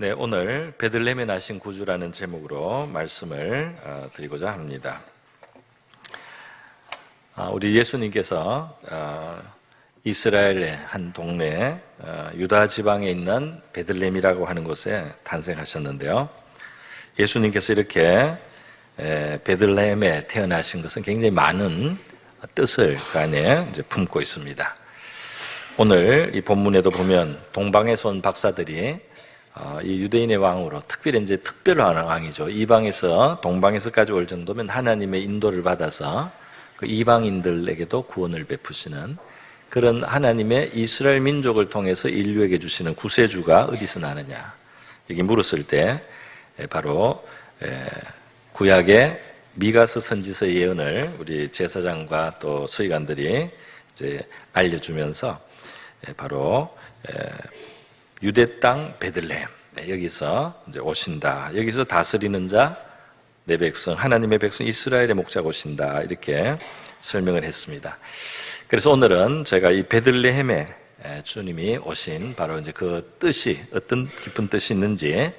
네, 오늘 베들레헴에 나신 구주라는 제목으로 말씀을 드리고자 합니다. 우리 예수님께서 이스라엘의 한 동네 유다 지방에 있는 베들레헴이라고 하는 곳에 탄생하셨는데요. 예수님께서 이렇게 베들레헴에 태어나신 것은 굉장히 많은 뜻을 그 안에 이제 품고 있습니다. 오늘 이 본문에도 보면 동방에서 온 박사들이 이 유대인의 왕으로 특별히 이제 특별한 왕이죠. 이방에서 동방에서까지 올 정도면 하나님의 인도를 받아서 그 이방인들에게도 구원을 베푸시는 그런 하나님의 이스라엘 민족을 통해서 인류에게 주시는 구세주가 어디서 나느냐 여기 물었을 때 바로 구약의 미가서 선지서 예언을 우리 제사장과 또 서기관들이 이제 알려주면서 바로 유대 땅 베들레헴 여기서 이제 오신다. 여기서 다스리는 자 내 백성 하나님의 백성 이스라엘의 목자가 오신다. 이렇게 설명을 했습니다. 그래서 오늘은 제가 이 베들레헴에 주님이 오신 바로 이제 그 뜻이 어떤 깊은 뜻이 있는지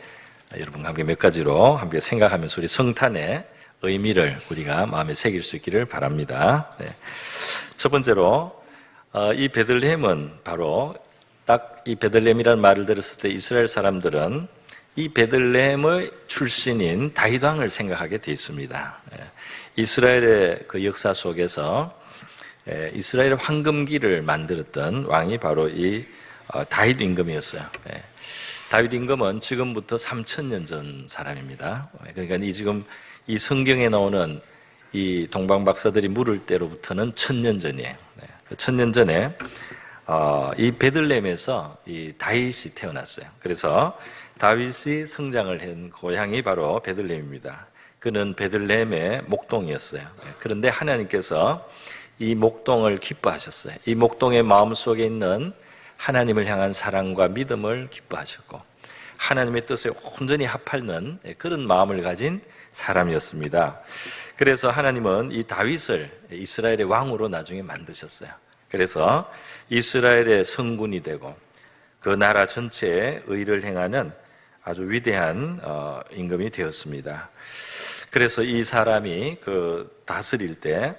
여러분과 함께 몇 가지로 함께 생각하면서 우리 성탄의 의미를 우리가 마음에 새길 수 있기를 바랍니다. 첫 번째로 이 베들레헴은 바로 딱 이 베들레헴이라는 말을 들었을 때 이스라엘 사람들은 이 베들레헴의 출신인 다윗 왕을 생각하게 되어 있습니다. 이스라엘의 그 역사 속에서 이스라엘의 황금기를 만들었던 왕이 바로 이 다윗 임금이었어요. 다윗 임금은 지금부터 3000년 전 사람입니다. 그러니까 지금 이 성경에 나오는 이 동방 박사들이 물을 때로부터는 1000년 전이에요. 1000년 전에 이 베들레헴에서 이 다윗이 태어났어요. 그래서 다윗이 성장을 한 고향이 바로 베들레헴입니다. 그는 베들레헴의 목동이었어요. 그런데 하나님께서 이 목동을 기뻐하셨어요. 이 목동의 마음속에 있는 하나님을 향한 사랑과 믿음을 기뻐하셨고 하나님의 뜻에 온전히 합하는 그런 마음을 가진 사람이었습니다. 그래서 하나님은 이 다윗을 이스라엘의 왕으로 나중에 만드셨어요. 그래서 이스라엘의 성군이 되고 그 나라 전체에 의를 행하는 아주 위대한 임금이 되었습니다. 그래서 이 사람이 그 다스릴 때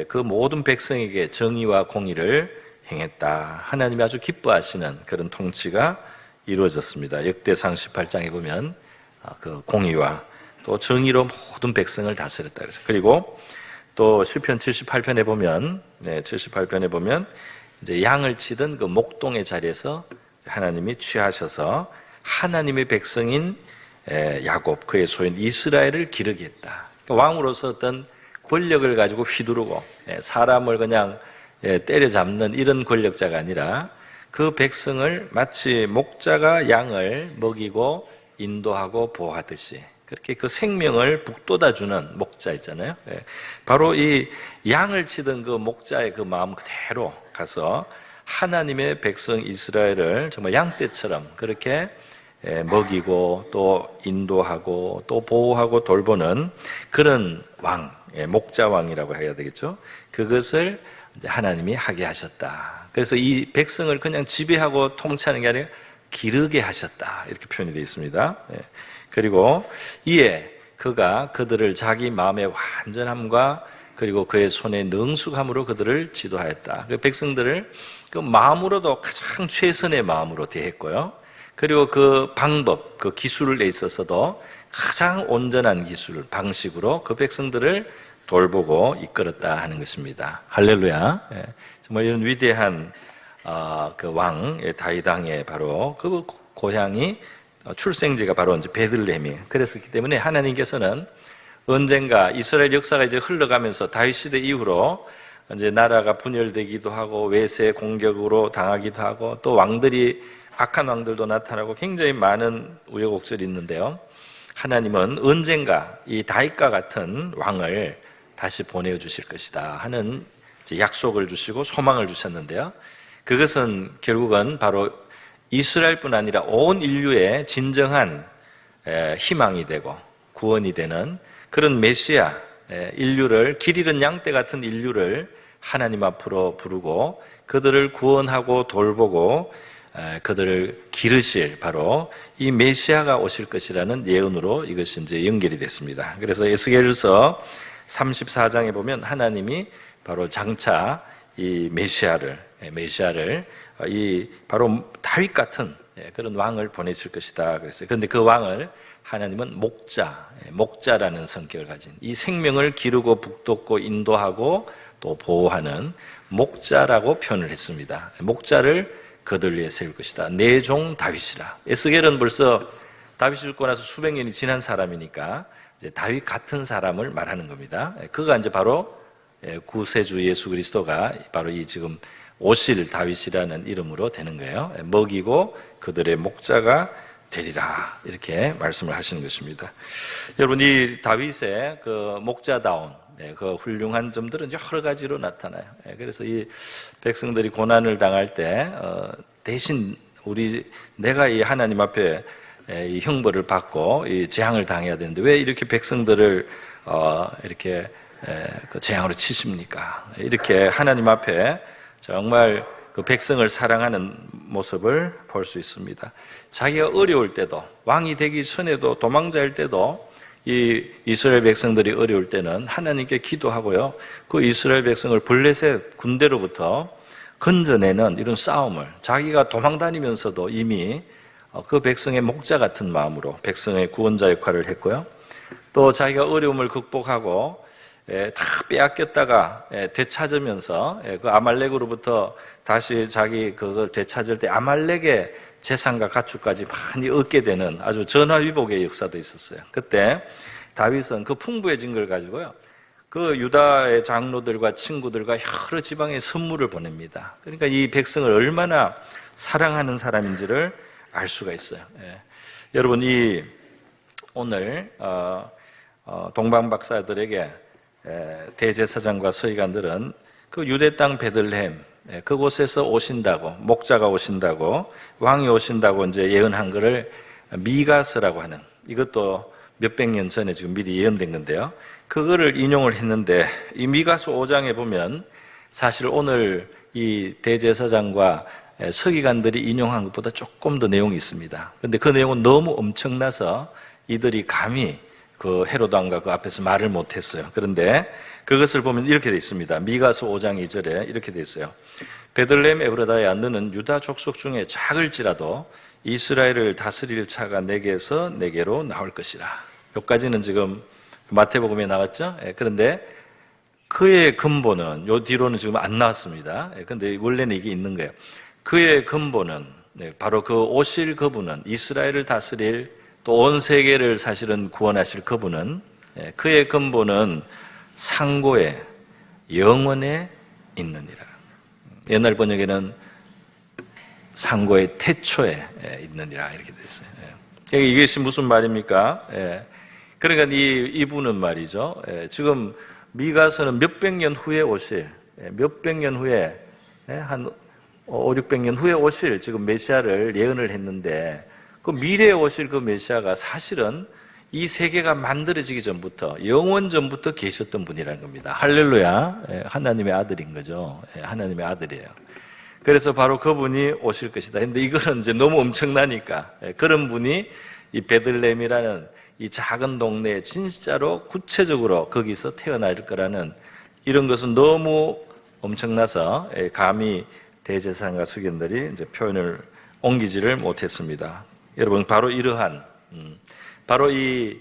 그 모든 백성에게 정의와 공의를 행했다. 하나님이 아주 기뻐하시는 그런 통치가 이루어졌습니다. 역대상 18장에 보면 그 공의와 또 정의로 모든 백성을 다스렸다. 그리고 또 시편 78편에 보면 78편에 보면 이제 양을 치던 그 목동의 자리에서 하나님이 취하셔서 하나님의 백성인 야곱 그의 소인 이스라엘을 기르게 했다. 그러니까 왕으로서 어떤 권력을 가지고 휘두르고 사람을 그냥 때려잡는 이런 권력자가 아니라 그 백성을 마치 목자가 양을 먹이고 인도하고 보호하듯이 그렇게 그 생명을 북돋아주는 목자 있잖아요. 바로 이 양을 치던 그 목자의 그 마음 그대로 가서 하나님의 백성 이스라엘을 정말 양떼처럼 그렇게 먹이고 또 인도하고 또 보호하고 돌보는 그런 왕, 목자왕이라고 해야 되겠죠. 그것을 이제 하나님이 하게 하셨다. 그래서 이 백성을 그냥 지배하고 통치하는 게 아니라 기르게 하셨다. 이렇게 표현이 되어 있습니다. 그리고 이에 그가 그들을 자기 마음의 완전함과 그리고 그의 손의 능숙함으로 그들을 지도하였다. 그 백성들을 그 마음으로도 가장 최선의 마음으로 대했고요. 그리고 그 방법, 그 기술에 있어서도 가장 온전한 기술, 방식으로 그 백성들을 돌보고 이끌었다 하는 것입니다. 할렐루야. 정말 이런 위대한 그 왕, 다윗 왕의 바로 그 고향이 출생지가 바로 이제 베들레헴이에요. 그랬었기 때문에 하나님께서는 언젠가 이스라엘 역사가 이제 흘러가면서 다윗 시대 이후로 이제 나라가 분열되기도 하고 외세 공격으로 당하기도 하고 또 왕들이 악한 왕들도 나타나고 굉장히 많은 우여곡절이 있는데요. 하나님은 언젠가 이 다윗과 같은 왕을 다시 보내주실 것이다 하는 약속을 주시고 소망을 주셨는데요. 그것은 결국은 바로 이스라엘뿐 아니라 온 인류의 진정한 희망이 되고 구원이 되는 그런 메시아, 인류를 길 잃은 양떼 같은 인류를 하나님 앞으로 부르고 그들을 구원하고 돌보고 그들을 기르실 바로 이 메시아가 오실 것이라는 예언으로 이것이 이제 연결이 됐습니다. 그래서 에스겔서 34장에 보면 하나님이 바로 장차 이 메시아를 이 바로 다윗 같은 그런 왕을 보내실 것이다 그랬어요. 그런데 그 왕을 하나님은 목자라는 성격을 가진 이 생명을 기르고 북돋고 인도하고 또 보호하는 목자라고 표현을 했습니다. 목자를 그들 위해 세울 것이다. 내 종 다윗이라. 에스겔은 벌써 다윗이 죽고 나서 수백 년이 지난 사람이니까 이제 다윗 같은 사람을 말하는 겁니다. 그가 이제 바로 구세주 예수 그리스도가 바로 이 지금 오실 다윗이라는 이름으로 되는 거예요. 먹이고 그들의 목자가 되리라 이렇게 말씀을 하시는 것입니다. 여러분 이 다윗의 그 목자다운 그 훌륭한 점들은 여러 가지로 나타나요. 그래서 이 백성들이 고난을 당할 때 대신 내가 이 하나님 앞에 이 형벌을 받고 이 재앙을 당해야 되는데 왜 이렇게 백성들을 이렇게 그 재앙으로 치십니까? 이렇게 하나님 앞에 정말 그 백성을 사랑하는 모습을 볼 수 있습니다. 자기가 어려울 때도 왕이 되기 전에도 도망자일 때도 이 이스라엘 백성들이 어려울 때는 하나님께 기도하고요. 그 이스라엘 백성을 블레셋 군대로부터 건져내는 이런 싸움을 자기가 도망다니면서도 이미 그 백성의 목자 같은 마음으로 백성의 구원자 역할을 했고요. 또 자기가 어려움을 극복하고 다 빼앗겼다가 되찾으면서 그 아말렉으로부터 다시 자기 그걸 되찾을 때 아말렉의 재산과 가축까지 많이 얻게 되는 아주 전화위복의 역사도 있었어요. 그때 다윗은 그 풍부해진 걸 가지고요. 그 유다의 장로들과 친구들과 여러 지방에 선물을 보냅니다. 그러니까 이 백성을 얼마나 사랑하는 사람인지를 알 수가 있어요. 여러분 오늘 동방 박사들에게 대제사장과 서기관들은 그 유대 땅 베들레헴 그곳에서 오신다고 목자가 오신다고 왕이 오신다고 이제 예언한 것을 미가서라고 하는 이것도 몇백 년 전에 지금 미리 예언된 건데요. 그거를 인용을 했는데 이 미가서 5장에 보면 사실 오늘 이 대제사장과 서기관들이 인용한 것보다 조금 더 내용이 있습니다. 그런데 그 내용은 너무 엄청나서 이들이 감히 그 헤로도 왕과 그 앞에서 말을 못했어요. 그런데 그것을 보면 이렇게 되어 있습니다. 미가서 5장 2절에 이렇게 되어 있어요. 베들레헴 에브라다야 너는 유다 족속 중에 작을지라도 이스라엘을 다스릴 차가 내게서 내게로 나올 것이라. 여기까지는 지금 마태복음에 나왔죠. 그런데 그의 근본은 요 뒤로는 지금 안 나왔습니다. 그런데 원래는 이게 있는 거예요. 그의 근본은 바로 그 오실 그분은 이스라엘을 다스릴 또 온 세계를 사실은 구원하실 그분은 그의 근본은 상고에 영원에 있느니라. 옛날 번역에는 상고의 태초에 있느니라 이렇게 되어 있어요. 이것이 무슨 말입니까? 그러니까 이분은 말이죠. 지금 미가서는 몇백 년 후에 오실 몇백 년 후에 한 5, 600년 후에 오실 지금 메시아를 예언을 했는데 그 미래에 오실 그 메시아가 사실은 이 세계가 만들어지기 전부터 영원 전부터 계셨던 분이라는 겁니다. 할렐루야. 하나님의 아들인 거죠. 하나님의 아들이에요. 그래서 바로 그분이 오실 것이다. 근데 이거는 이제 너무 엄청나니까 그런 분이 이 베들레헴이라는 이 작은 동네에 진짜로 구체적으로 거기서 태어날 거라는 이런 것은 너무 엄청나서 감히 대제사장과 서기관들이 이제 표현을 옮기지를 못했습니다. 여러분 바로 이러한 바로 이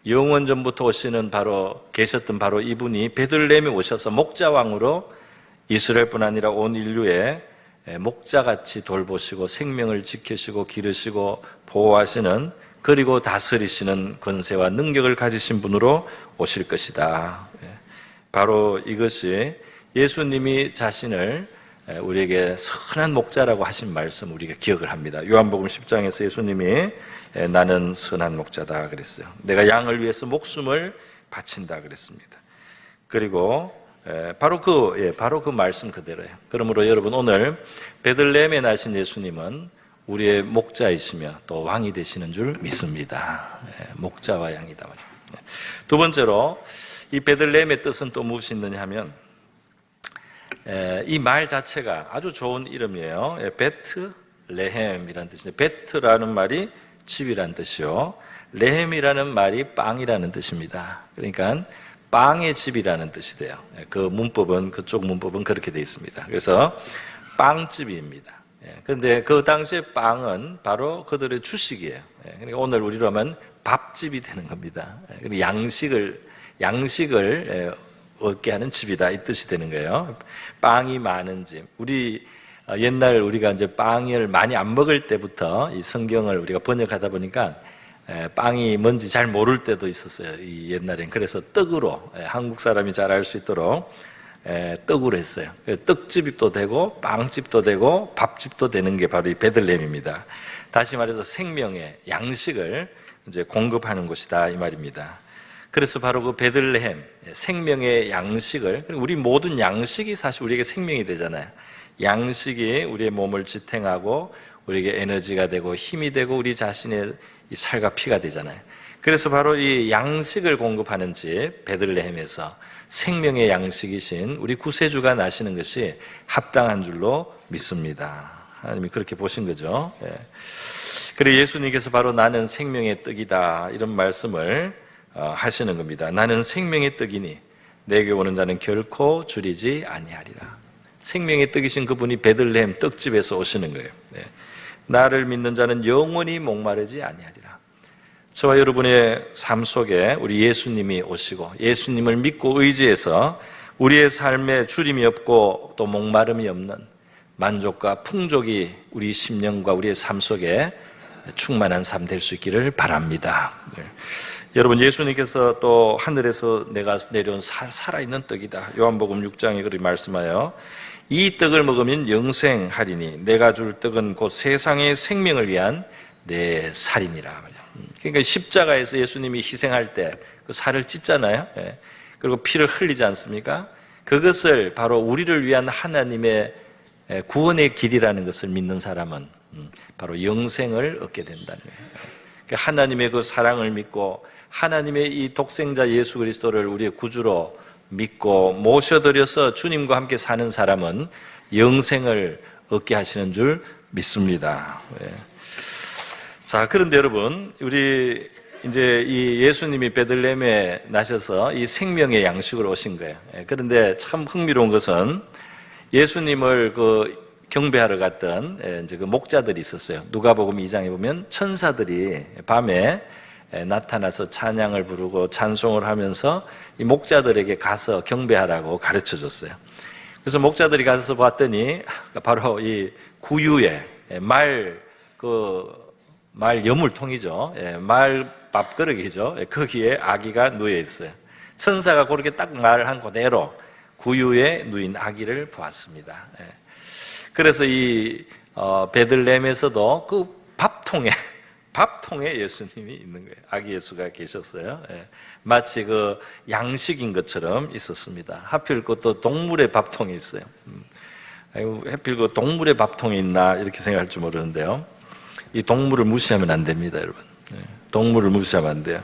영원 전부터 오시는 바로 계셨던 바로 이분이 베들레헴에 오셔서 목자왕으로 이스라엘뿐 아니라 온 인류의 목자같이 돌보시고 생명을 지키시고 기르시고 보호하시는 그리고 다스리시는 권세와 능력을 가지신 분으로 오실 것이다. 바로 이것이 예수님이 자신을 우리에게 선한 목자라고 하신 말씀 우리가 기억을 합니다. 요한복음 10장에서 예수님이 나는 선한 목자다 그랬어요. 내가 양을 위해서 목숨을 바친다 그랬습니다. 그리고 바로 그 말씀 그대로예요. 그러므로 여러분 오늘 베들레헴에 나신 예수님은 우리의 목자이시며 또 왕이 되시는 줄 믿습니다. 목자와 양이다. 두 번째로 이 베들레헴의 뜻은 또 무엇이 있느냐 하면 이 말 자체가 아주 좋은 이름이에요. 베트 레헴이라는 뜻인데, 베트라는 말이 집이라는 뜻이요, 레헴이라는 말이 빵이라는 뜻입니다. 그러니까 빵의 집이라는 뜻이 돼요. 그쪽 문법은 그렇게 되어 있습니다. 그래서 빵집입니다. 그런데 그 당시에 빵은 바로 그들의 주식이에요. 그러니까 오늘 우리로 하면 밥집이 되는 겁니다. 양식을 얻게 하는 집이다, 이 뜻이 되는 거예요. 빵이 많은 집. 옛날 우리가 이제 빵을 많이 안 먹을 때부터 이 성경을 우리가 번역하다 보니까 빵이 뭔지 잘 모를 때도 있었어요. 이 옛날엔. 그래서 떡으로, 한국 사람이 잘 알 수 있도록 떡으로 했어요. 떡집도 되고 빵집도 되고 밥집도 되는 게 바로 이 베들레헴입니다. 다시 말해서 생명의 양식을 이제 공급하는 곳이다, 이 말입니다. 그래서 바로 그 베들레헴, 생명의 양식을, 우리 모든 양식이 사실 우리에게 생명이 되잖아요. 양식이 우리의 몸을 지탱하고 우리에게 에너지가 되고 힘이 되고 우리 자신의 살과 피가 되잖아요. 그래서 바로 이 양식을 공급하는 집 베들레헴에서 생명의 양식이신 우리 구세주가 나시는 것이 합당한 줄로 믿습니다. 하나님이 그렇게 보신 거죠. 그리고 예수님께서 바로 나는 생명의 떡이다, 이런 말씀을 하시는 겁니다. 나는 생명의 떡이니 내게 오는 자는 결코 줄이지 아니하리라. 생명의 떡이신 그분이 베들레헴 떡집에서 오시는 거예요. 나를 믿는 자는 영원히 목마르지 아니하리라. 저와 여러분의 삶 속에 우리 예수님이 오시고 예수님을 믿고 의지해서 우리의 삶에 주림이 없고 또 목마름이 없는 만족과 풍족이 우리 심령과 우리의 삶 속에 충만한 삶 될 수 있기를 바랍니다. 여러분, 예수님께서 또 하늘에서 내가 내려온 살아있는 떡이다, 요한복음 6장에 그렇게 말씀하여 이 떡을 먹으면 영생하리니 내가 줄 떡은 곧 세상의 생명을 위한 내 살이니라. 그러니까 십자가에서 예수님이 희생할 때 그 살을 찢잖아요. 그리고 피를 흘리지 않습니까? 그것을 바로 우리를 위한 하나님의 구원의 길이라는 것을 믿는 사람은 바로 영생을 얻게 된다는 거예요. 하나님의 그 사랑을 믿고 하나님의 이 독생자 예수 그리스도를 우리의 구주로 믿고 모셔드려서 주님과 함께 사는 사람은 영생을 얻게 하시는 줄 믿습니다. 자, 그런데 여러분, 우리 이제 이 예수님이 베들레헴에 나셔서 이 생명의 양식으로 오신 거예요. 그런데 참 흥미로운 것은 예수님을 경배하러 갔던 이제 그 목자들이 있었어요. 누가복음 2장에 보면 천사들이 밤에 나타나서 찬양을 부르고 찬송을 하면서 이 목자들에게 가서 경배하라고 가르쳐 줬어요. 그래서 목자들이 가서 봤더니 바로 이 구유에 말 여물통이죠. 말 밥그릇이죠. 거기에 아기가 누워 있어요. 천사가 그렇게 딱 말한 그대로 구유에 누인 아기를 보았습니다. 그래서 이 베들레헴에서도 그 밥통에 예수님이 있는 거예요. 아기 예수가 계셨어요. 마치 그 양식인 것처럼 있었습니다. 하필 그것도 동물의 밥통이 있어요. 하필 그 동물의 밥통이 있나 이렇게 생각할 줄 모르는데요. 이 동물을 무시하면 안 됩니다, 여러분. 동물을 무시하면 안 돼요.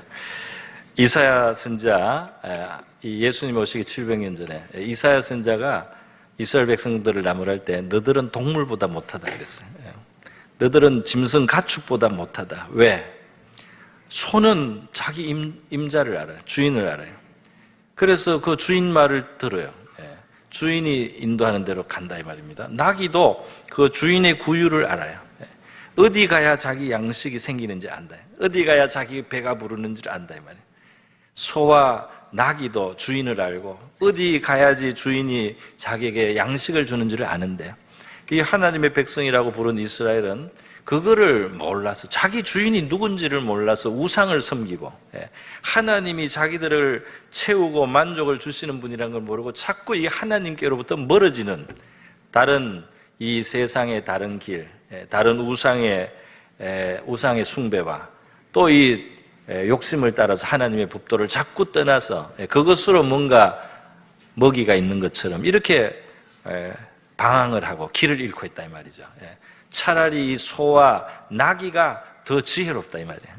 이사야 선지자, 예수님 오시기 700년 전에 이사야 선지자가 이스라엘 백성들을 나무랄 때 너들은 동물보다 못하다 그랬어요. 너들은 짐승 가축보다 못하다. 왜? 소는 자기 임자를 알아요. 주인을 알아요. 그래서 그 주인 말을 들어요. 주인이 인도하는 대로 간다, 이 말입니다. 나귀도 그 주인의 구유를 알아요. 어디 가야 자기 양식이 생기는지 안다. 어디 가야 자기 배가 부르는지를 안다, 이 말이에요. 소와 나귀도 주인을 알고 어디 가야지 주인이 자기에게 양식을 주는지를 아는데, 이 하나님의 백성이라고 부른 이스라엘은 그거를 몰라서, 자기 주인이 누군지를 몰라서 우상을 섬기고, 하나님이 자기들을 채우고 만족을 주시는 분이라는 걸 모르고 자꾸 이 하나님께로부터 멀어지는 다른 이 세상의 다른 길, 다른 우상의 숭배와 또 이 욕심을 따라서 하나님의 법도를 자꾸 떠나서 그것으로 뭔가 먹이가 있는 것처럼 이렇게 방황을 하고 길을 잃고 있다, 이 말이죠. 차라리 이 소와 나귀가 더 지혜롭다, 이 말이에요.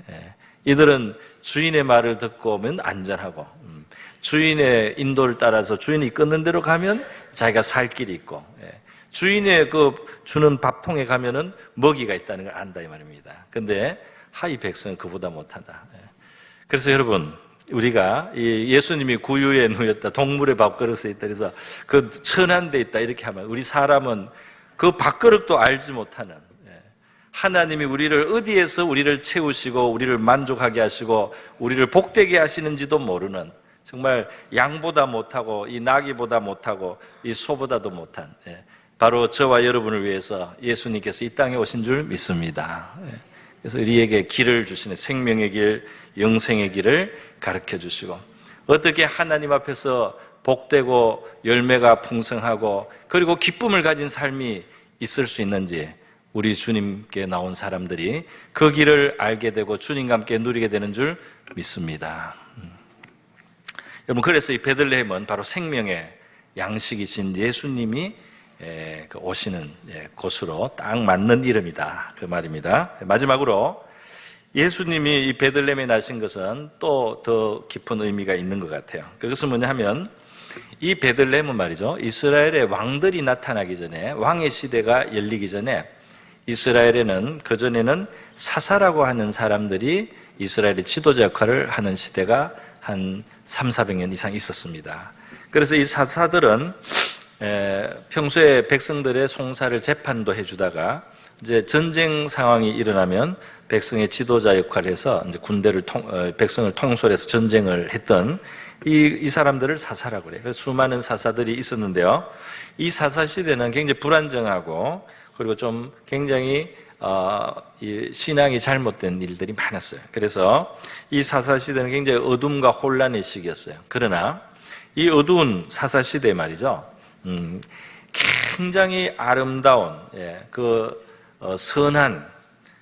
이들은 주인의 말을 듣고 오면 안전하고, 주인의 인도를 따라서 주인이 이끄는 대로 가면 자기가 살 길이 있고, 주인의 그 주는 밥통에 가면은 먹이가 있다는 걸 안다 이 말입니다. 근데 이 백성은 그보다 못하다. 그래서 여러분, 우리가 예수님이 구유에 누였다, 동물의 밥그릇에 있다, 그래서 그 천한 데 있다 이렇게 하면 우리 사람은 그 밥그릇도 알지 못하는, 하나님이 우리를 어디에서 우리를 채우시고 우리를 만족하게 하시고 우리를 복되게 하시는지도 모르는, 정말 양보다 못하고 이 나귀보다 못하고 이 소보다도 못한, 바로 저와 여러분을 위해서 예수님께서 이 땅에 오신 줄 믿습니다. 그래서 우리에게 길을 주시는, 생명의 길, 영생의 길을 가르쳐 주시고, 어떻게 하나님 앞에서 복되고 열매가 풍성하고 그리고 기쁨을 가진 삶이 있을 수 있는지, 우리 주님께 나온 사람들이 그 길을 알게 되고 주님과 함께 누리게 되는 줄 믿습니다. 여러분, 그래서 이 베들레헴은 바로 생명의 양식이신 예수님이 오시는 곳으로 딱 맞는 이름이다, 그 말입니다. 마지막으로 예수님이 이 베들레헴에 나신 것은 또 더 깊은 의미가 있는 것 같아요. 그것은 뭐냐 하면, 이 베들레헴은 말이죠, 이스라엘의 왕들이 나타나기 전에, 왕의 시대가 열리기 전에 이스라엘에는 그전에는 사사라고 하는 사람들이 이스라엘의 지도자 역할을 하는 시대가 한 300~400년 이상 있었습니다. 그래서 이 사사들은 평소에 백성들의 송사를 재판도 해주다가 이제 전쟁 상황이 일어나면 백성의 지도자 역할을 해서 이제 백성을 통솔해서 전쟁을 했던 이 사람들을 사사라고 그래요. 그래서 수많은 사사들이 있었는데요. 이 사사 시대는 굉장히 불안정하고 그리고 좀 굉장히 이 신앙이 잘못된 일들이 많았어요. 그래서 이 사사 시대는 굉장히 어둠과 혼란의 시기였어요. 그러나 이 어두운 사사 시대 말이죠, 굉장히 아름다운 선한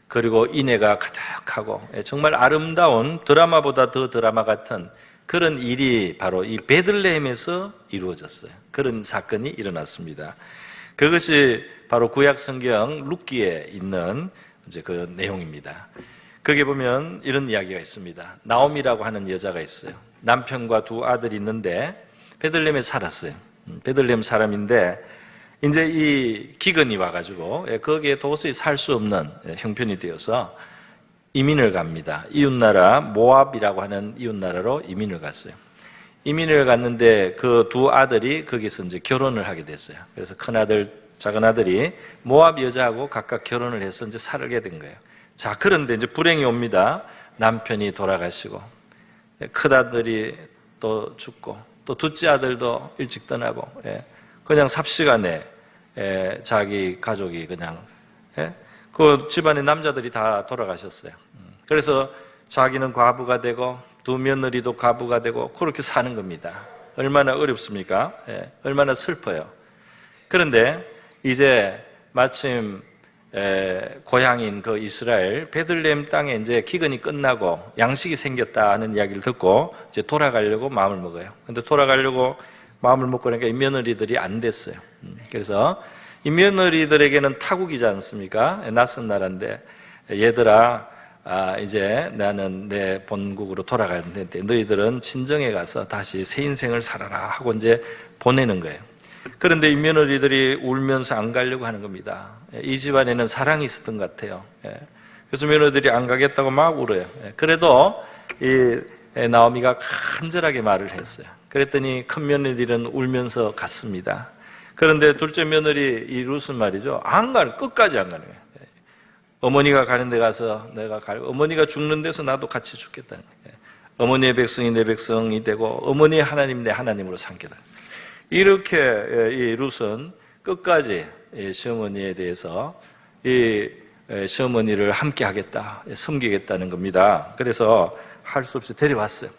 그리고 인애가 가득하고 정말 아름다운, 드라마보다 더 드라마 같은 그런 일이 바로 이 베들레헴에서 이루어졌어요. 그런 사건이 일어났습니다. 그것이 바로 구약 성경 룻기에 있는 이제 그 내용입니다. 거기에 보면 이런 이야기가 있습니다. 나옴이라고 하는 여자가 있어요. 남편과 두 아들이 있는데 베들레헴에 살았어요. 베들레헴 사람인데 이제 이 기근이 와가지고 거기에 도저히 살 수 없는 형편이 되어서 이민을 갑니다. 이웃나라 모압이라고 하는 이웃나라로 이민을 갔어요. 이민을 갔는데 그 두 아들이 거기서 이제 결혼을 하게 됐어요. 그래서 큰 아들, 작은 아들이 모압 여자하고 각각 결혼을 해서 이제 살게 된 거예요. 자, 그런데 이제 불행이 옵니다. 남편이 돌아가시고, 큰 아들이 또 죽고, 또 둘째 아들도 일찍 떠나고, 그냥 삽시간에 자기 가족이 그냥, 그 집안의 남자들이 다 돌아가셨어요. 그래서 자기는 과부가 되고, 두 며느리도 과부가 되고, 그렇게 사는 겁니다. 얼마나 어렵습니까? 얼마나 슬퍼요. 그런데 이제 마침 고향인 그 이스라엘 베들레헴 땅에 이제 기근이 끝나고 양식이 생겼다 하는 이야기를 듣고 이제 돌아가려고 마음을 먹어요. 근데 돌아가려고 마음을 먹고 그러니까 이 며느리들이 안 됐어요. 그래서 이 며느리들에게는 타국이지 않습니까? 낯선 나라인데, 얘들아, 이제 나는 내 본국으로 돌아가는데 너희들은 친정에 가서 다시 새 인생을 살아라 하고 이제 보내는 거예요. 그런데 이 며느리들이 울면서 안 가려고 하는 겁니다. 이 집안에는 사랑이 있었던 것 같아요. 그래서 며느리들이 안 가겠다고 막 울어요. 그래도 이 나오미가 간절하게 말을 했어요. 그랬더니 큰 며느리들은 울면서 갔습니다. 그런데 둘째 며느리 이 룻은 말이죠, 안 가는, 끝까지 안 가는 거예요. 어머니가 가는 데 가서 내가 가고, 어머니가 죽는 데서 나도 같이 죽겠다는 거예요. 어머니의 백성이 내 백성이 되고 어머니의 하나님 내 하나님으로 삼겠다. 이렇게 이 룻은 끝까지 시어머니에 대해서 이 시어머니를 함께 하겠다, 섬기겠다는 겁니다. 그래서 할 수 없이 데려왔어요.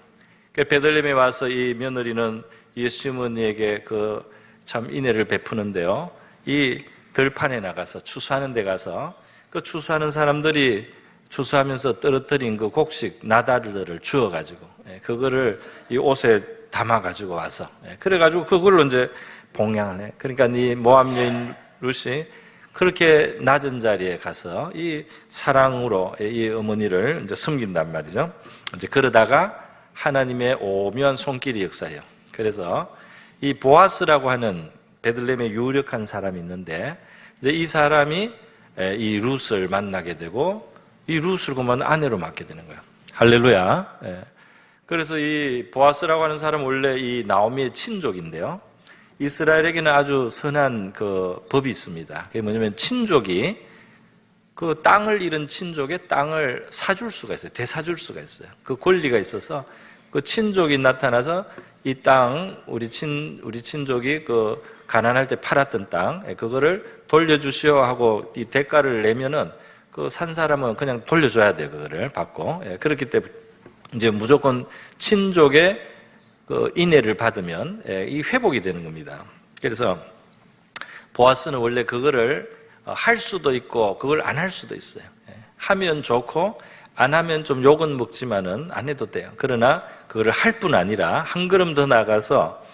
베들레헴에 와서 이 며느리는 이 시어머니에게 그 참 인애를 베푸는데요, 이 들판에 나가서 추수하는 데 가서 그 추수하는 사람들이 추수하면서 떨어뜨린 그 곡식 나다들을 주워가지고 그거를 이 옷에 담아가지고 와서, 그래가지고 그걸로 이제 봉양을 해. 그러니까 이 모압 여인 룻이 그렇게 낮은 자리에 가서 이 사랑으로 이 어머니를 이제 섬긴단 말이죠. 이제 그러다가 하나님의 오묘한 손길이 역사해요. 그래서 이 보아스라고 하는 베들레헴에 유력한 사람이 있는데 이제 이 사람이 이 룻을 만나게 되고 이 룻을 그만 아내로 맡게 되는 거예요. 할렐루야. 그래서 이 보아스라고 하는 사람은 원래 이 나오미의 친족인데요. 이스라엘에게는 아주 선한 그 법이 있습니다. 그게 뭐냐면 친족이 그 땅을 잃은 친족의 땅을 사줄 수가 있어요. 되사줄 수가 있어요. 그 권리가 있어서 그 친족이 나타나서 이 땅, 우리 친족이 그 가난할 때 팔았던 땅, 그거를 돌려주시오 하고 이 대가를 내면은 그 산 사람은 그냥 돌려줘야 돼요. 그거를 받고. 그렇기 때문에 이제 무조건 친족의 그 인애를 받으면 이 회복이 되는 겁니다. 그래서 보아스는 원래 그거를 할 수도 있고 그걸 안 할 수도 있어요. 하면 좋고 안 하면 좀 욕은 먹지만은 안 해도 돼요. 그러나 그거를 할 뿐 아니라 한 걸음 더 나가서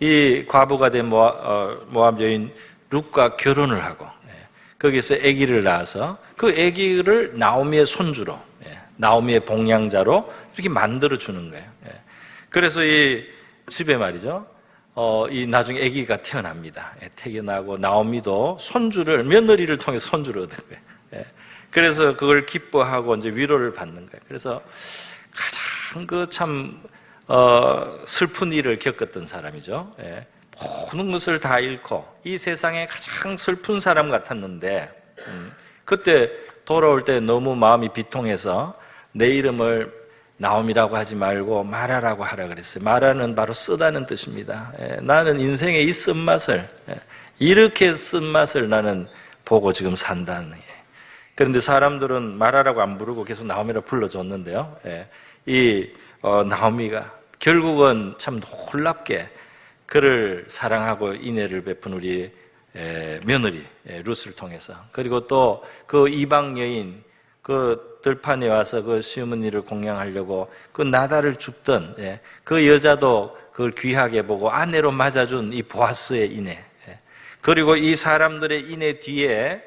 이 과부가 된 모압 여인 룻과 결혼을 하고 거기서 아기를 낳아서 그 아기를 나오미의 손주로, 나오미의 봉양자로 이렇게 만들어 주는 거예요. 그래서 이 집에 말이죠. 이 나중에 아기가 태어납니다. 태어나고 나오미도 손주를, 며느리를 통해 손주를 얻은 거예요. 그래서 그걸 기뻐하고 이제 위로를 받는 거예요. 그래서 가장 그 참 슬픈 일을 겪었던 사람이죠. 모든 것을 다 잃고 이 세상에 가장 슬픈 사람 같았는데 그때 돌아올 때 너무 마음이 비통해서 내 이름을 나옴이라고 하지 말고 마라라고 하라 그랬어요. 마라는 바로 쓰다는 뜻입니다. 나는 인생의 이 쓴맛을, 이렇게 쓴맛을 나는 보고 지금 산다는. 그런데 사람들은 마라라고 안 부르고 계속 나옴이라 불러줬는데요. 이 나오미가 결국은 참 놀랍게 그를 사랑하고 인애를 베푼 우리 며느리 룻을 통해서, 그리고 또 그 이방 여인 그 들판에 와서 그 시어머니를 공양하려고 그 나다를 줍던 그 여자도 그걸 귀하게 보고 아내로 맞아준 이 보아스의 인애, 그리고 이 사람들의 인애 뒤에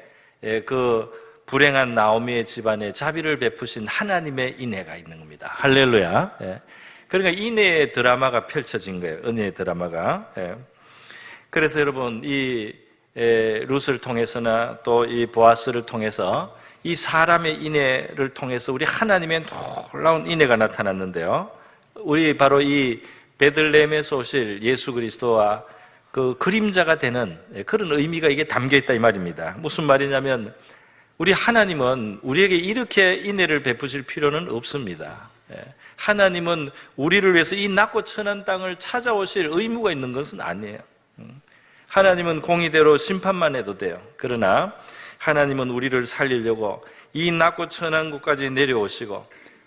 그 불행한 나오미의 집안에 자비를 베푸신 하나님의 인애가 있는 겁니다. 할렐루야. 그러니까 인애의 드라마가 펼쳐진 거예요. 은혜의 드라마가. 그래서 여러분 이 룻을 통해서나 또 이 보아스를 통해서 이 사람의 인애를 통해서 우리 하나님의 놀라운 인애가 나타났는데요. 우리 바로 이 베들레헴에서 오실 예수 그리스도와 그 그림자가 되는 그런 의미가 이게 담겨 있다 이 말입니다. 무슨 말이냐면 우리 하나님은 우리에게 이렇게 인애를 베푸실 필요는 없습니다. 하나님은 우리를 위해서 이 낮고 천한 땅을 찾아오실 의무가 있는 것은 아니에요. 하나님은 공의대로 심판만 해도 돼요. 그러나 하나님은 우리를 살리려고 이 낮고 천한 곳까지 내려오시고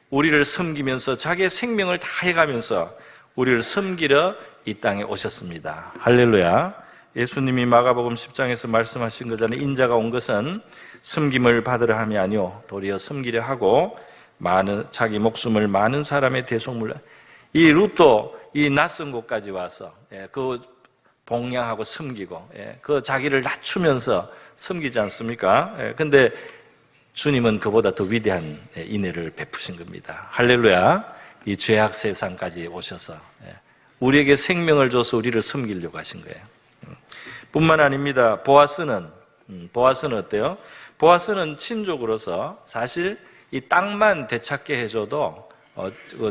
우리를 섬기면서 자기의 생명을 다해가면서 우리를 섬기려 이 땅에 오셨습니다. 할렐루야. 예수님이 마가복음 10장에서 말씀하신 거잖아요. 인자가 온 것은 섬김을 받으려 함이 아니오 도리어 섬기려 하고 자기 목숨을 많은 사람의 대속물로, 이 룻도 이 낯선 곳까지 와서 그 봉양하고 섬기고 그 자기를 낮추면서 섬기지 않습니까? 근데 주님은 그보다 더 위대한 인애를 베푸신 겁니다. 할렐루야. 이 죄악 세상까지 오셔서 우리에게 생명을 줘서 우리를 섬기려고 하신 거예요. 뿐만 아닙니다. 보아스는 어때요? 보아스는 친족으로서 사실 이 땅만 되찾게 해줘도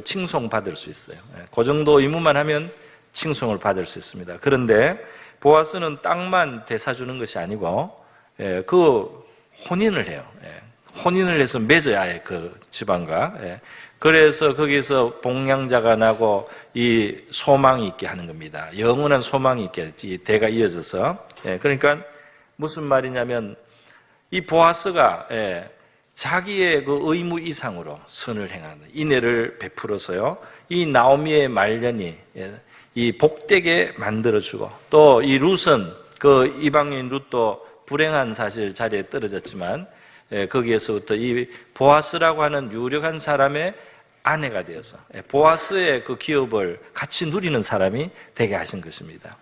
칭송받을 수 있어요. 그 정도 의무만 하면 칭송을 받을 수 있습니다. 그런데 보아스는 땅만 되사주는 것이 아니고 그 혼인을 해요. 혼인을 해서 맺어야 해, 그 집안과. 그래서 거기서 봉양자가 나고 이 소망이 있게 하는 겁니다. 영원한 소망이 있게 이 대가 이어져서. 그러니까 무슨 말이냐면 이 보아스가 자기의 그 의무 이상으로 선을 행하는 인애를 베풀어서요, 이 나오미의 말년이 이 복되게 만들어주고, 또 이 룻은 그 이방인 룻도 불행한 사실 자리에 떨어졌지만 거기에서부터 이 보아스라고 하는 유력한 사람의 아내가 되어서 보아스의 그 기업을 같이 누리는 사람이 되게 하신 것입니다.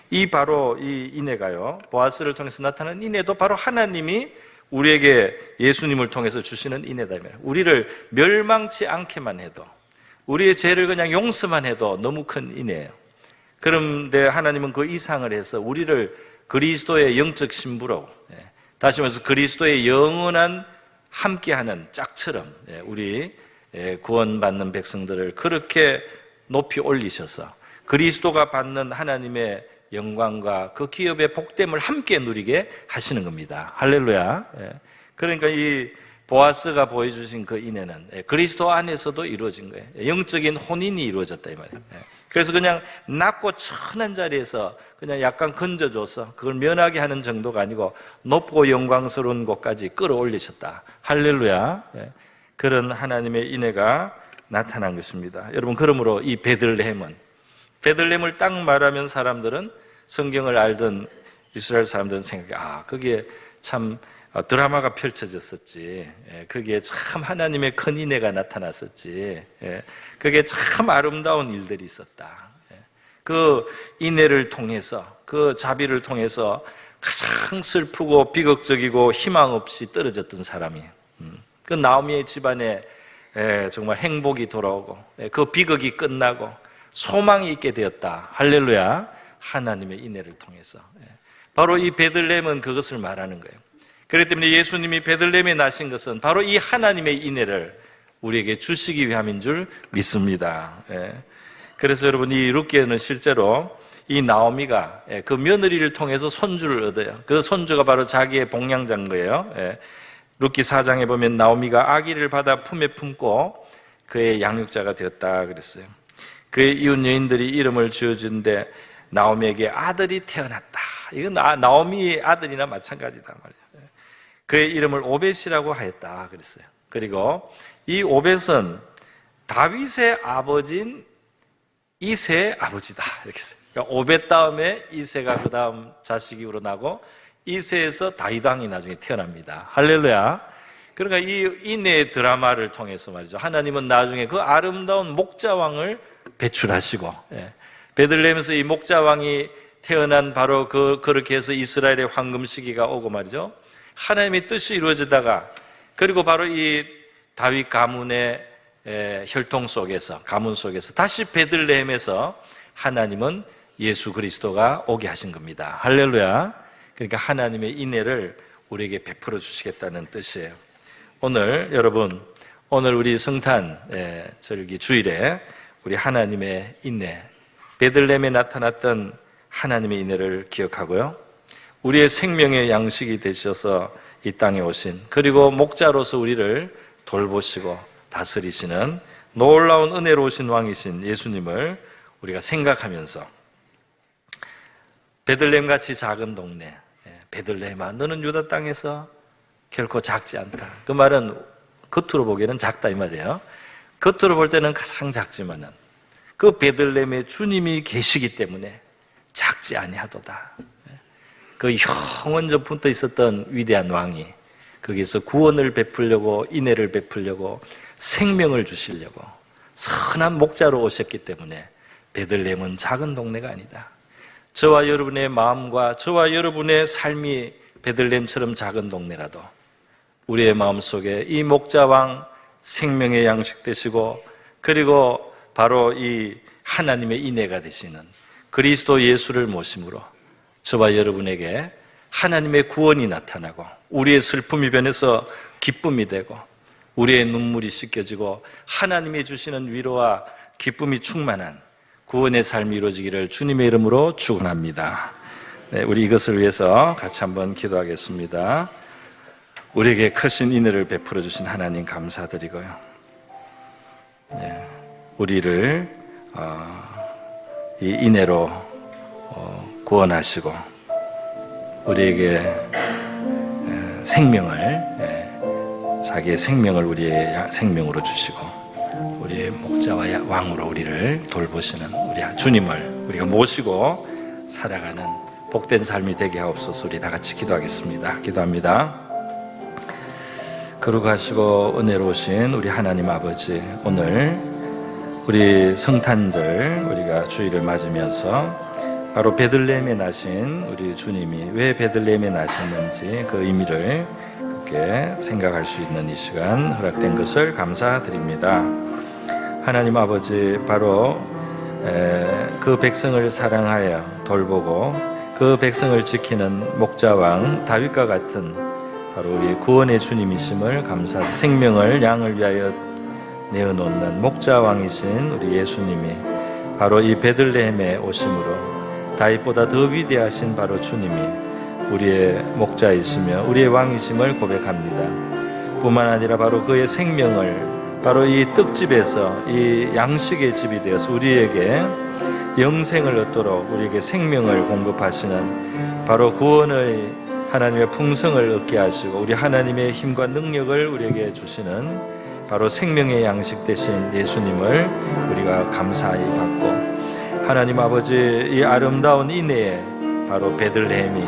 이 바로 이 인애가요, 보아스를 통해서 나타나는 인애도 바로 하나님이 우리에게 예수님을 통해서 주시는 인애다. 우리를 멸망치 않게만 해도, 우리의 죄를 그냥 용서만 해도 너무 큰 인애예요. 그런데 하나님은 그 이상을 해서 우리를 그리스도의 영적 신부로, 다시 말해서 그리스도의 영원한 함께하는 짝처럼 우리 구원받는 백성들을 그렇게 높이 올리셔서 그리스도가 받는 하나님의 영광과 그 기업의 복됨을 함께 누리게 하시는 겁니다. 할렐루야. 그러니까 이 보아스가 보여주신 그 인애는 그리스도 안에서도 이루어진 거예요. 영적인 혼인이 이루어졌다 이 말이에요. 그래서 그냥 낮고 천한 자리에서 그냥 약간 건져줘서 그걸 면하게 하는 정도가 아니고 높고 영광스러운 곳까지 끌어올리셨다. 할렐루야. 그런 하나님의 인애가 나타난 것입니다. 여러분, 그러므로 이 베들레헴을 딱 말하면 사람들은, 성경을 알던 이스라엘 사람들은 생각해, 거기에 참 드라마가 펼쳐졌었지. 거기에 참 하나님의 큰 인애가 나타났었지. 그게 참 아름다운 일들이 있었다. 그 인애를 통해서, 그 자비를 통해서 가장 슬프고 비극적이고 희망 없이 떨어졌던 사람이, 그 나오미의 집안에 정말 행복이 돌아오고 그 비극이 끝나고 소망이 있게 되었다. 할렐루야. 하나님의 인애를 통해서. 바로 이 베들레헴은 그것을 말하는 거예요. 그렇기 때문에 예수님이 베들레헴에 나신 것은 바로 이 하나님의 인애를 우리에게 주시기 위함인 줄 믿습니다. 그래서 여러분, 이 룻기에는 실제로 이 나오미가 그 며느리를 통해서 손주를 얻어요. 그 손주가 바로 자기의 복량자인 거예요. 룻기 4장에 보면 나오미가 아기를 받아 품에 품고 그의 양육자가 되었다 그랬어요. 그의 이웃 여인들이 이름을 지어준데 나오미에게 아들이 태어났다. 이건 나오미의 아들이나 마찬가지다 말이에요. 그의 이름을 오벳이라고 하였다 그랬어요. 그리고 이 오벳은 다윗의 아버지인 이새의 아버지다 이렇게 했어요. 그러니까 오벳 다음에 이새가 그 다음 자식이 우러나고 이새에서 다윗 왕이 나중에 태어납니다. 할렐루야. 그러니까 이 인내의 드라마를 통해서 말이죠, 하나님은 나중에 그 아름다운 목자왕을 배출하시고, 베들레헴에서 이 목자왕이 태어난 바로 그렇게 해서 이스라엘의 황금 시기가 오고 말이죠, 하나님의 뜻이 이루어지다가, 그리고 바로 이 다윗 가문의 혈통 속에서, 가문 속에서 다시 베들레헴에서 하나님은 예수 그리스도가 오게 하신 겁니다. 할렐루야. 그러니까 하나님의 인애를 우리에게 베풀어 주시겠다는 뜻이에요. 오늘 여러분, 오늘 우리 성탄 절기 주일에 우리 하나님의 인애, 베들레헴에 나타났던 하나님의 인애를 기억하고요, 우리의 생명의 양식이 되셔서 이 땅에 오신, 그리고 목자로서 우리를 돌보시고 다스리시는 놀라운 은혜로우신 왕이신 예수님을 우리가 생각하면서, 베들레헴같이 작은 동네, 베들레헴아 너는 유다 땅에서 결코 작지 않다. 그 말은 겉으로 보기에는 작다 이 말이에요. 겉으로 볼 때는 가장 작지만은 그 베들레헴에 주님이 계시기 때문에 작지 아니하도다. 그 영원전 붙어 있었던 위대한 왕이 거기서 구원을 베풀려고, 인애를 베풀려고, 생명을 주시려고 선한 목자로 오셨기 때문에 베들레헴은 작은 동네가 아니다. 저와 여러분의 마음과 저와 여러분의 삶이 베들레헴처럼 작은 동네라도 우리의 마음속에 이 목자왕, 생명의 양식 되시고, 그리고 바로 이 하나님의 인애가 되시는 그리스도 예수를 모심으로 저와 여러분에게 하나님의 구원이 나타나고, 우리의 슬픔이 변해서 기쁨이 되고, 우리의 눈물이 씻겨지고 하나님이 주시는 위로와 기쁨이 충만한 구원의 삶이 이루어지기를 주님의 이름으로 축원합니다. 우리 이것을 위해서 같이 한번 기도하겠습니다. 우리에게 크신 인애를 베풀어 주신 하나님 감사드리고요, 우리를 이 인애로 구원하시고 우리에게 생명을, 자기의 생명을 우리의 생명으로 주시고 우리의 목자와 왕으로 우리를 돌보시는 우리 주님을 우리가 모시고 살아가는 복된 삶이 되게 하옵소서. 우리 다 같이 기도하겠습니다. 기도합니다. 거룩하시고 은혜로우신 우리 하나님 아버지, 오늘 우리 성탄절 우리가 주일을 맞으면서 바로 베들레헴에 나신 우리 주님이 왜 베들레헴에 나셨는지 그 의미를 그렇게 생각할 수 있는 이 시간 허락된 것을 감사드립니다. 하나님 아버지, 바로 그 백성을 사랑하여 돌보고 그 백성을 지키는 목자왕 다윗과 같은 바로 우리 구원의 주님이심을 감사하고 생명을 양을 위하여 내어놓는 목자왕이신 우리 예수님이 바로 이 베들레헴에 오심으로 다윗보다 더 위대하신 바로 주님이 우리의 목자이시며 우리의 왕이심을 고백합니다. 뿐만 아니라 바로 그의 생명을 바로 이 떡집에서 이 양식의 집이 되어서 우리에게 영생을 얻도록 우리에게 생명을 공급하시는 바로 구원의 하나님의 풍성을 얻게 하시고 우리 하나님의 힘과 능력을 우리에게 주시는 바로 생명의 양식 되신 예수님을 우리가 감사히 받고 하나님 아버지 이 아름다운 이내에 바로 베들레헴이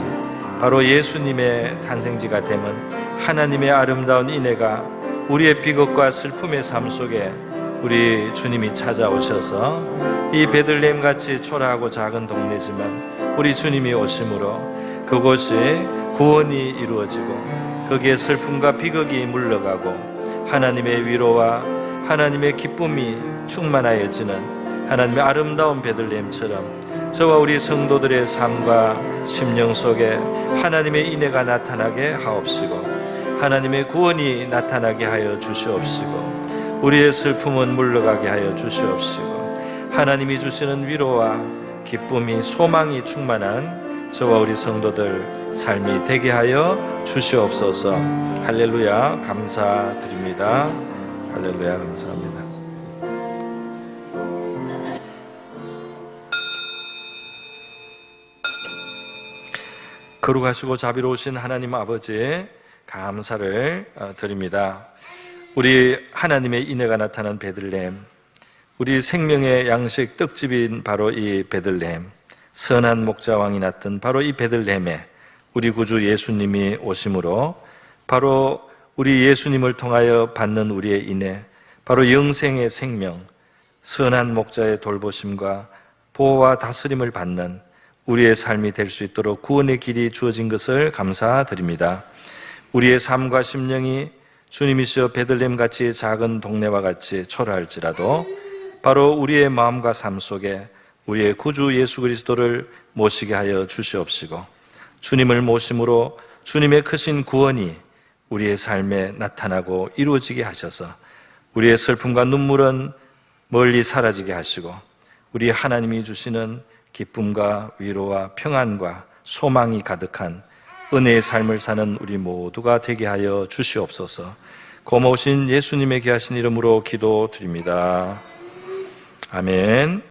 바로 예수님의 탄생지가 되면 하나님의 아름다운 이내가 우리의 비극과 슬픔의 삶 속에 우리 주님이 찾아오셔서 이 베들레헴 같이 초라하고 작은 동네지만 우리 주님이 오심으로 그곳이 구원이 이루어지고 거기에 슬픔과 비극이 물러가고 하나님의 위로와 하나님의 기쁨이 충만하여지는 하나님의 아름다운 베들레헴처럼 저와 우리 성도들의 삶과 심령 속에 하나님의 인애가 나타나게 하옵시고 하나님의 구원이 나타나게 하여 주시옵시고 우리의 슬픔은 물러가게 하여 주시옵시고 하나님이 주시는 위로와 기쁨이 소망이 충만한 저와 우리 성도들 삶이 되게 하여 주시옵소서. 할렐루야 감사드립니다. 할렐루야 감사합니다. 거룩하시고 자비로우신 하나님 아버지 감사를 드립니다. 우리 하나님의 인애가 나타난 베들레헴, 우리 생명의 양식 떡집인 바로 이 베들레헴, 선한 목자왕이 났던 바로 이 베들레헴에 우리 구주 예수님이 오심으로 바로 우리 예수님을 통하여 받는 우리의 인애, 바로 영생의 생명, 선한 목자의 돌보심과 보호와 다스림을 받는 우리의 삶이 될 수 있도록 구원의 길이 주어진 것을 감사드립니다. 우리의 삶과 심령이 주님이시여 베들레헴같이 작은 동네와 같이 초라할지라도 바로 우리의 마음과 삶 속에 우리의 구주 예수 그리스도를 모시게 하여 주시옵시고 주님을 모심으로 주님의 크신 구원이 우리의 삶에 나타나고 이루어지게 하셔서 우리의 슬픔과 눈물은 멀리 사라지게 하시고 우리 하나님이 주시는 기쁨과 위로와 평안과 소망이 가득한 은혜의 삶을 사는 우리 모두가 되게 하여 주시옵소서. 고마우신 예수님의 귀하신 이름으로 기도드립니다. 아멘.